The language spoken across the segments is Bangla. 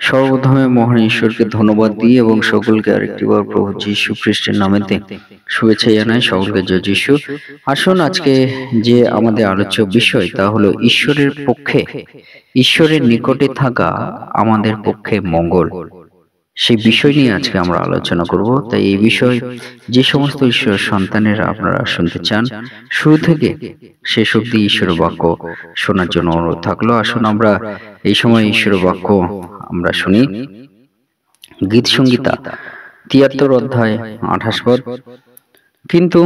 সর্বপ্রথমে মহান ঈশ্বরকে ধন্যবাদ দিই এবং সকলকে আরেকটিবার প্রভু যীশু খ্রিস্টের নামেতে শুভেচ্ছা জানাই। সকলকে জয় যীশু। আসুন আজকে যে আমাদের আলোচ্য বিষয় তা হলো ঈশ্বরের পক্ষে, ঈশ্বরের নিকটে থাকা আমাদের পক্ষে মঙ্গল। সেই বিষয় নিয়ে আজকে আমরা আলোচনা করব। তাই এই বিষয় যে সমস্ত ঈশ্বরের সন্তানেরা আপনারা শুনতে চান, শুরু থেকে শেষ অবধি ঈশ্বরের বাক্য শোনার জন্য অনুরোধ থাকলো। আসুন আমরা এই সময় ঈশ্বরের বাক্য আমরা শুনি। গীত সংহিতা ৭৩ অধ্যায় ২৮ পদ। কিন্তু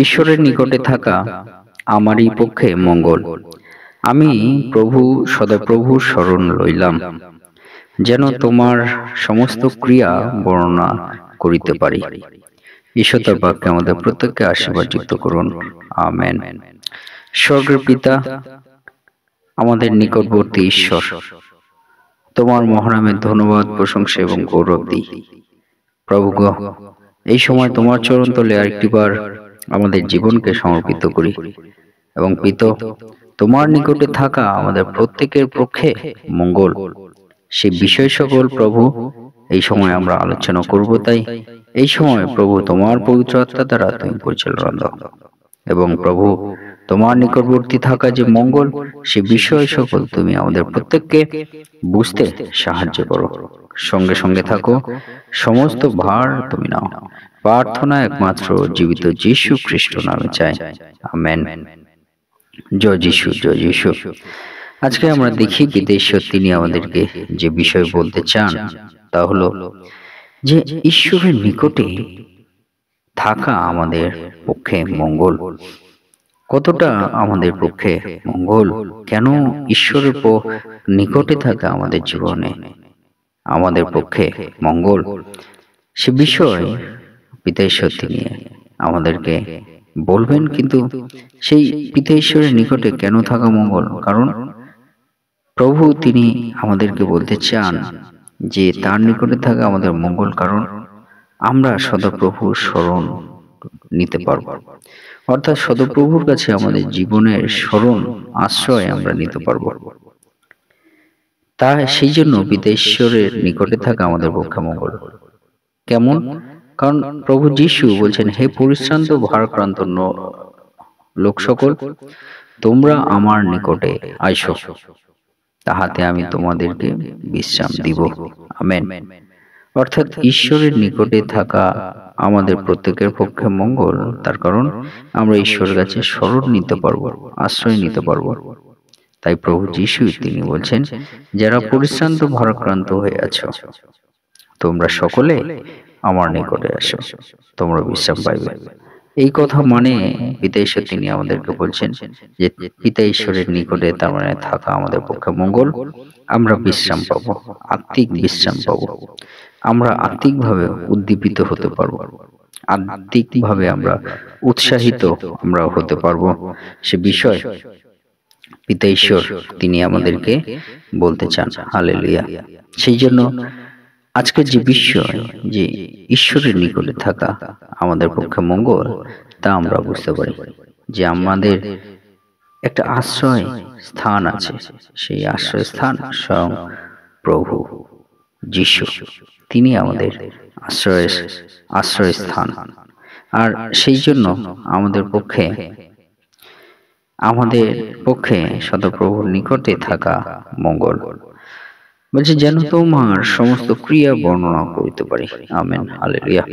ঈশ্বরের নিকটে থাকা আমারই পক্ষে মঙ্গল, আমি প্রভু সদাপ্রভুর শরণ লইলাম, যেন তোমার সমস্ত ক্রিয়া বর্ণনা করিতে পারি। ঈশ্বর তার বাক্যে আমাদের প্রত্যেককে আশীর্বাদ যুক্ত করুন, আমেন। স্বর্গের পিতা, আমাদের নিকটবর্তী ঈশ্বর, তোমার মহানামের ধন্যবাদ, প্রশংসা এবং গৌরব দিই। প্রভু গো, এই সময় তোমার চরণ তলে আরেকটিবার আমাদের জীবনকে সমর্পিত করি এবং পিত, তোমার নিকটে থাকা আমাদের প্রত্যেকের পক্ষে মঙ্গল, সেই বিষয় সকল প্রভু এই সময় আমরা আলোচনা করব। তাই এই সময় প্রভু তোমার পবিত্র আত্মা দ্বারা তুমি পরিচালনা দাও এবং প্রভু তোমার নিকটবর্তী থাকা যে মঙ্গল, সে বিষয় সকল তুমি আমাদের প্রত্যেককে বুঝতে সাহায্য করো। সঙ্গে সঙ্গে থাকো, সমস্ত ভার তুমি নাও। প্রার্থনা একমাত্র জীবিত যীশু খ্রিস্ট নামে চাই, আমেন। জয় যীশু, জয় যীশু। আজকে আমরা দেখি বিদেশ্বর তিনি আমাদেরকে যে বিষয় বলতে চান তা হলো যে ঈশ্বরের নিকটে থাকা আমাদের পক্ষে মঙ্গল। কতটা আমাদের পক্ষে মঙ্গল, কেন ঈশ্বরের নিকটে থাকা আমাদের জীবনে আমাদের পক্ষে মঙ্গল, সে বিষয় পিতা ঈশ্বর তিনি আমাদেরকে বলবেন। কিন্তু সেই পিতা ঈশ্বরের নিকটে কেন থাকা মঙ্গল, কারণ প্রভু তিনি আমাদেরকে বলতে চান যে তার নিকটে থাকা আমাদের মঙ্গল, কারণ আমরা সদাপ্রভুর শরণ নিতে পারব, অর্থাৎ সদাপ্রভুর কাছে আমাদের জীবনের শরণ আশ্রয় আমরা নিতে পারব। তা সেই জন্য পিতা ঈশ্বরের নিকটে থাকা আমাদের পক্ষে মঙ্গল। কেমন? কারণ প্রভু যীশু বলছেন, হে পরিশ্রান্ত ভারাক্রান্ত লোক সকল, তোমরা আমার নিকটে আইসো, তাহাতে আমি তোমাদেরকে বিশ্রাম দিব, আমেন। অর্থাৎ ঈশ্বরের নিকটে থাকা আমাদের প্রত্যেকের পক্ষে মঙ্গল, তার কারণ আমরা ঈশ্বরের কাছে শরণ নিতে পারবো, আশ্রয় নিতে পারবো। তাই প্রভু যীশু তিনি বলছেন, যারা পরিশ্রান্ত ভারাক্রান্ত হয়ে আছো, তোমরা সকলে আমার নিকটে আসো, তোমরা বিশ্রাম পাইবে। এই কথা মানে পিতা ঈশ্বর তিনি আমাদেরকে বলছেন যে পিতা ঈশ্বরের নিকটে তার মানে থাকা আমাদের পক্ষে মঙ্গল। আমরা বিশ্রাম পাবো, আত্মিক বিশ্রাম পাবো। আমরা আত্মিকভাবে উদ্দীপিত হতে পারবো, আত্মিকভাবে আমরা উৎসাহিত আমরা হতে পারবো। সে বিষয় পিতা ঈশ্বর তিনি আমাদেরকে বলতে চান, হালেলুয়া। সেই জন্য আজকের যে বিষয় যে ঈশ্বরের নিকটে থাকা আমাদের পক্ষে মঙ্গল, তা আমরা বুঝতে পারি যে আমাদের একটা আশ্রয় স্থান আছে। সেই আশ্রয় স্থান স্বয়ং প্রভু যীশু, তিনি আমাদের আশ্রয় স্থান। আর সেই জন্য আমাদের পক্ষে সদাপ্রভুর নিকটে থাকা মঙ্গল। বলছে, যেন তোমার সমস্ত ক্রিয়া বর্ণনা করিতে পারি, আমেন, হালেলুয়া,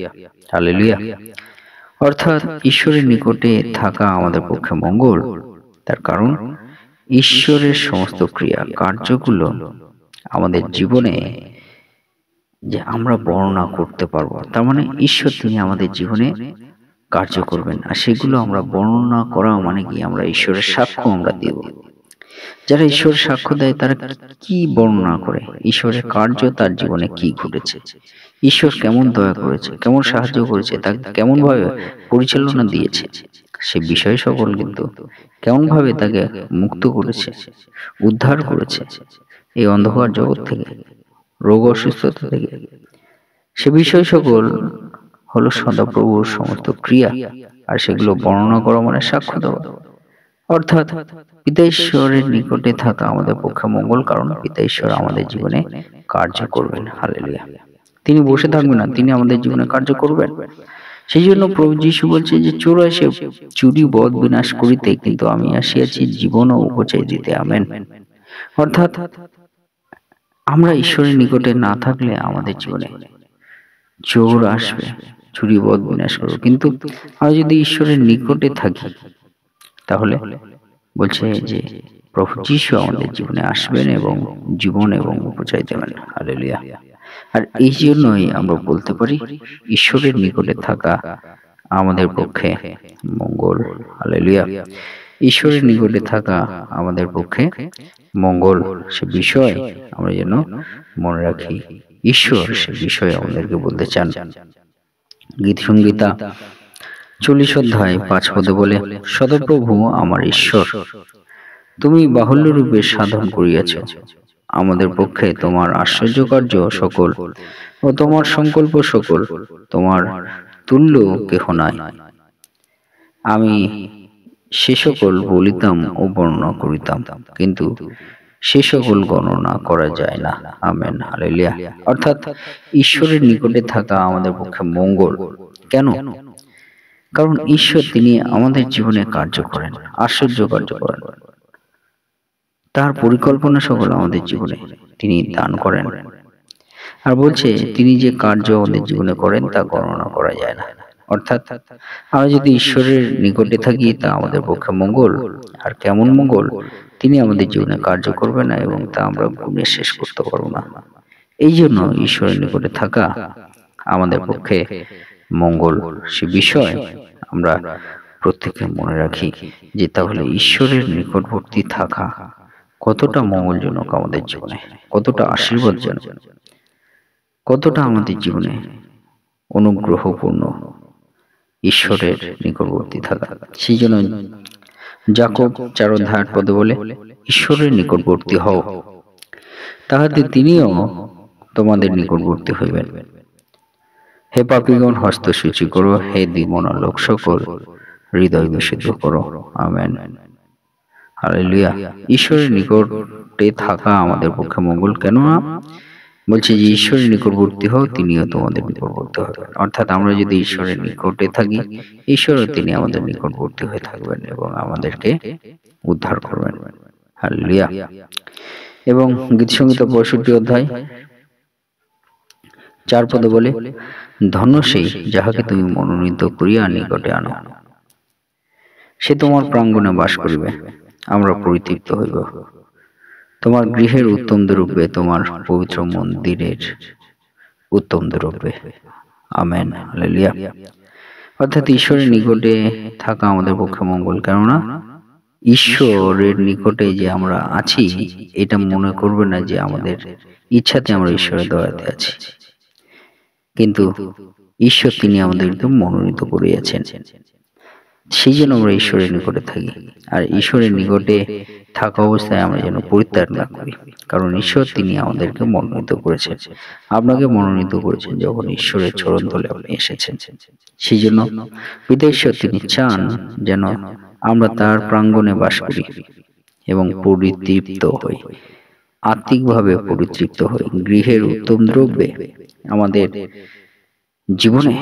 হালেলুয়া। অর্থাৎ ঈশ্বরের নিকটে থাকা আমাদের পক্ষে মঙ্গল, তার কারণ ঈশ্বরের সমস্ত ক্রিয়া কার্যগুলো আমাদের জীবনে যে আমরা বর্ণনা করতে পারবো। তার মানে ঈশ্বর তিনি আমাদের জীবনে কার্য করবেন, আর সেগুলো আমরা বর্ণনা করা মানে কি, আমরা ঈশ্বরের সাক্ষ্য আমরা দেব। যারা ঈশ্বরের সাক্ষ্য দেয় তারা কি বর্ণনা করে, ঈশ্বরের কার্য তার জীবনে কি ঘটেছে, ঈশ্বর কেমন দয়া করেছে, কেমন সাহায্য করেছে, তাকে কেমন ভাবে পরিচালনা দিয়েছে, সে বিষয় সকল, কিন্তু কেমন ভাবে তাকে মুক্ত করেছে, উদ্ধার করেছে এই অন্ধকার জগৎ থেকে, রোগ অসুস্থতা থেকে, সে বিষয় সকল হলো সদাপ্রভুর সমস্ত ক্রিয়া। আর সেগুলো বর্ণনা করা মানে সাক্ষ্য দেওয়া। অর্থাৎ পিতা ঈশ্বরের নিকটে থাকা আমাদের পক্ষে মঙ্গল, কারণ পিতা ঈশ্বর আমাদের জীবনে কার্য করবেন। হালেলুয়া। তিনি বসে থাকবেন না, তিনি আমাদের জীবনে কার্য করবেন। সেই জন্য প্রভু যীশু বলছে যে চোর আসে চুরি বধ বিনাশ করিতে, কিন্তু আমি আসিয়াছি জীবন ও উপচয় দিতে। আমেন। অর্থাৎ আমরা ঈশ্বরের নিকটে না থাকলে আমাদের জীবনে চোর আসবে, চুরি বধ বিনাশ করবে। কিন্তু আমরা যদি ঈশ্বরের নিকটে থাকি, তাহলে বলছে যে প্রভু যীশু আমাদের জীবনে আসবেন এবং জীবন এবং উপচয় দেবেন। হালেলুয়া। আর এই জন্যই আমরা বলতে পারি ঈশ্বরের নিকটে থাকা আমাদের পক্ষে মঙ্গল। হালেলুয়া। ঈশ্বরের নিকটে থাকা আমাদের পক্ষে মঙ্গল, সে বিষয় আমরা যেন মনে রাখি। ঈশ্বর সে বিষয়ে আমাদেরকে বলতে চান। গীত সংগীতা 40 অধ্যায় 5 পদে বলে, সদপ্রভু আমার ঈশ্বর, তুমি বাহুল্য রূপে সাধন করিয়াছ। আমাদের পক্ষে তোমার আশ্চর্য কার্য সকল ও তোমার সংকল্প সকল, তোমার তুল্য কেহ নাই। আমি সে সকল বলিতাম ও বর্ণনা করিতাম, কিন্তু সে সকল গণনা করা যায় না। আমেন। হালেলুয়া। অর্থাৎ ঈশ্বরের নিকটে থাকা আমাদের পক্ষে মঙ্গল। কেন? কারণ ঈশ্বর তিনি আমাদের জীবনে কার্য করেন, আশ্চর্য কার্য করেন। তার পরিকল্পনা সকল আমাদের জীবনে তিনি দান করেন। আর বলছে তিনি যে কার্য আমাদের জীবনে করেন তা গণনা করা যায় না। অর্থাৎ আমরা যদি ঈশ্বরের নিকটে থাকি তা আমাদের পক্ষে মঙ্গল। আর কেমন মঙ্গল? তিনি আমাদের জীবনে কার্য করবে না এবং তা আমরা গুণে শেষ করতে পারবো না। এই জন্য ঈশ্বরের নিকটে থাকা আমাদের পক্ষে মঙ্গল, সে বিষয় আমরা প্রত্যেকে মনে রাখি যে তাহলে ঈশ্বরের নিকটবর্তী থাকা কতটা মঙ্গলজনক আমাদের জীবনে, কতটা আশীর্বাদজনক, কতটা আমাদের জীবনে অনুগ্রহপূর্ণ ঈশ্বরের নিকটবর্তী থাকা। সেই জন্য যাকব 4 অধ্যায় 8 পদে বলে, ঈশ্বরের নিকটবর্তী হও, তাহাতে তিনিও তোমাদের নিকটবর্তী হইবেন। হে পাপীগণ, হস্ত শুচি করো, হে দ্বিমনা লোক সকল হৃদয় বিশুদ্ধ করো। আমেন। হালেলুয়া। ঈশ্বরের নিকটে থাকা আমাদের পক্ষে মঙ্গল। কেন না? বলছে যে ঈশ্বরের নিকটবর্তী হও, তিনিও তোমাদের নিকটবর্তী হবেন। অর্থাৎ আমরা যদি ঈশ্বরের নিকটে থাকি, ঈশ্বরও তিনি আমাদের নিকটবর্তী হয়ে থাকবেন এবং আমাদেরকে উদ্ধার করবেন। হালেলুয়া। এবং গীত সংহিতা 65 অধ্যায় 4 পদে বলে, ধন্য সেই যাহাকে তুমি মনোনীত করিয়া নিকটে আনো, সে তোমার প্রাঙ্গণে বাস করিবে, আমরা পরিতৃপ্ত হইব তোমার গৃহের উত্তম দ্রব্যে, তোমার পবিত্র মন্দিরের উত্তম দ্রব্যে। আমেন। হালেলুয়া। অর্থাৎ ঈশ্বরের নিকটে থাকা আমাদের পক্ষে মঙ্গল। কেননা ঈশ্বরের নিকটে যে আমরা আছি এটা মনে করবে না যে আমাদের ইচ্ছাতে আমরা ঈশ্বরের দয়াতে আছি, কিন্তু ঈশ্বর তিনি আমাদেরকে মনোনীত করিয়াছেন। সেই জন্য আমরা ঈশ্বরের নিকটে থাকি। আর ঈশ্বরের নিকটে থাকা অবস্থায় আমরা যেন পরিত্যাগ না করি, কারণ ঈশ্বর তিনি আমাদেরকে মনোনীত করেছেন, আপনাকে মনোনীত করেছেন যখন ঈশ্বরের চরণ তলে আপনি এসেছেন। সেই জন্য পিতা ঈশ্বর তিনি চান যেন আমরা তার প্রাঙ্গণে বাস করি এবং পরিতৃপ্ত হই, আত্মিকভাবে পরিতৃপ্ত হই। গৃহের উত্তম দ্রব্যে, আমাদের জীবনে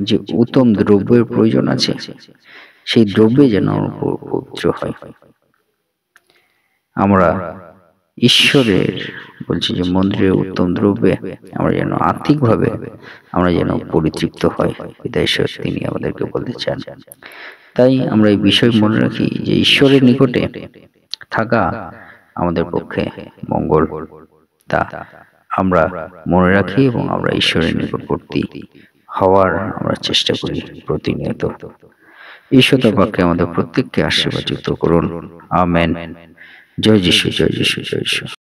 যে উত্তম দ্রব্যের প্রয়োজন আছে সেই দ্রব্যে যেন পবিত্র হয়। আমরা ঈশ্বরের বলছি যে মন্দিরের উত্তম দ্রব্যে আমরা যেন আত্মিকভাবে আমরা যেন পরিতৃপ্ত হয়। পিতা ঈশ্বর তিনি আমাদেরকে বলতে চান। তাই আমরা এই বিষয় মনে রাখি যে ঈশ্বরের নিকটে থাকা আমাদের পক্ষে মঙ্গল, তা আমরা মনে রাখি এবং আমরা ঈশ্বরের নিকটবর্তী হওয়ার আমরা চেষ্টা করি প্রতিনিয়ত। ঈশ্বর তার বাক্যে আমাদের প্রত্যেককে আশীর্বাদ যুক্ত করুন। আমেন। জয় যিশু, জয় যিশু, জয় যিশু।